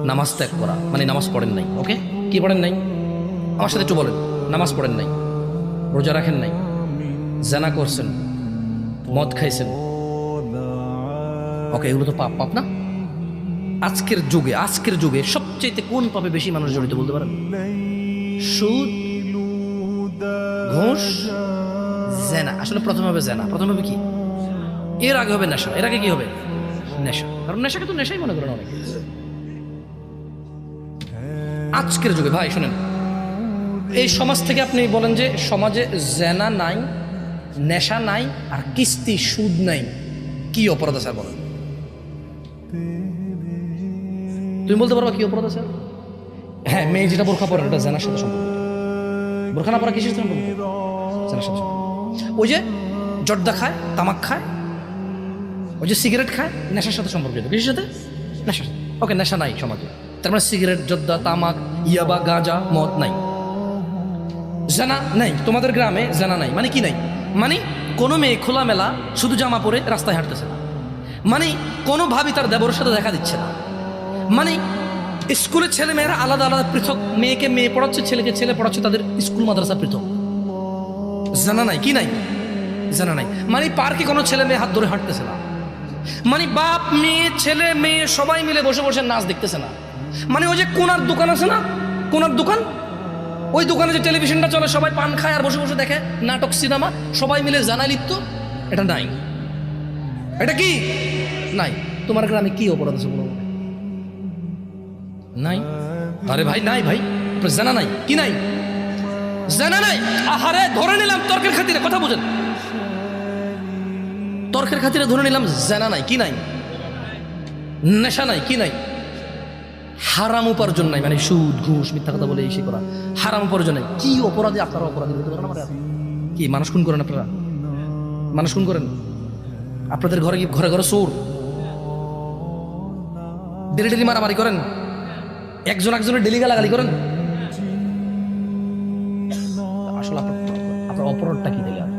নামাজ ত্যাগ করা মানে নামাজ পড়েন নাই। ওকে, কি পড়েন নাই আমার সাথে একটু বলেন। নামাজ পড়েন নাই, রোজা রাখেন নাই, জানা করছেন, মদ খাইছেন। ওকে, এগুলো তো পাপ, পাপ না? আজকের যুগে সবচেয়ে কোন পাপে বেশি মানুষ জড়িত বলতে পারেন? সুদ, ঘুষ, জেনা। আসলে প্রথমে হবে জেনা, প্রথমে হবে কি? এর আগে হবে নেশা, এর আগে কি হবে? নেশা। কারণ নেশাকে তো নেশাই মনে করেন অনেক। আজকের যুগে ভাই শোনেন, এই সমাজ থেকে আপনি বলেন যে সমাজে জেনা নাই, নেশা নাই, আর কিস্তি সুদ নাই, কি অপরাধ আছে বলেন? তুমি বলতে পারবা কি অপরাধ আছে? হ্যাঁ, মেয়ে যেটা বোরখা পরে ওটা জেনার সাথে সম্পর্কিত। বোরখা না পরা কিসের সাথে সম্পর্কিত? জেনার সাথে সম্পর্কিত। ওই যে জর্দা খায়, তামাক খায়, ওই যে সিগারেট খায়, নেশার সাথে সম্পর্কিত। কিসের সাথে? নেশার সাথে। ওকে, নেশা নাই সমাজে, তার মানে সিগারেট, জর্দা, তামাক, ইয়াবা, গাঁজা, মদ নাই। জানা নাই, তোমাদের গ্রামে জানা নাই মানে কি নাই? মানে কোনো মেয়ে খোলামেলা শুধু জামা পরে রাস্তায় হাঁটতেছে না, মানে কোনো ভাবি তার দেবরের সাথে দেখা দিচ্ছে না, মানে স্কুলের ছেলে মেয়েরা আলাদা আলাদা পৃথক, মেয়েকে মেয়ে পড়াচ্ছে, ছেলেকে ছেলে পড়াচ্ছে, তাদের স্কুল মাদ্রাসা পৃথক। জানা নাই, কি নাই? জানা নাই। মানে পার্কে কোনো ছেলে মেয়ে হাত ধরে হাঁটতেছে না, মানে বাপ মেয়ে ছেলে মেয়ে সবাই মিলে বসে বসে নাচ দেখতেছে না, মানে ওই যে কোনার দোকান আছে না, কোনার দোকান, ওই দোকানে যে টেলিভিশনটা চলে, সবাই পান খায় আর বসে বসে দেখে নাটক সিনেমা, সবাই মিলে জানা লিপ্ত, এটা নাই। এটা কি নাই? তোমার গ্রামে কি অপরাধ আছে বলো? নাই। আরে ভাই নাই, ভাই জানা নাই, কি নাই? জানা নাই। আহারে ধরে নিলাম তর্কের খাতিরে, কথা বুঝেন, তর্কের খাতিরে ধরে নিলাম জানা নাই, কি নাই? নেশা নাই, কি নাই? হারাম উপার্জন নাই, মানে সুদ ঘুষ মিথ্যা কথা বলে এসে করা, হারাম উপার্জন নাই। কি অপরাধে আপনারা অপরাধী হতে পারেন? আমার কি মানুষ খুন করেন আপনারা? মানুষ খুন করেন? আপনাদের ঘরে কি ঘরে ঘরে চোর? ডেলি ডেলি মারামারি করেন? একজন একজনের ডেলি গালাগালি করেন? আসলে আপনার অপরাধটা কি দিলেন?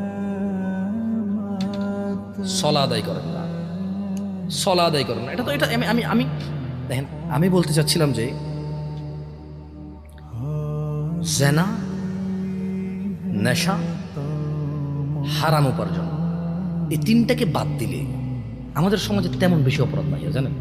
সলা আদায় করেন না, সলা আদায় করেন না। এটা তো এটা আমি দেখেন, আমি বলতে চাচ্ছিলাম যে জেনা, নেশা, হারাম উপার্জন, এই তিনটাকে বাদ দিলে আমাদের সমাজে তেমন বেশি অপরাধ নাই, জানেন?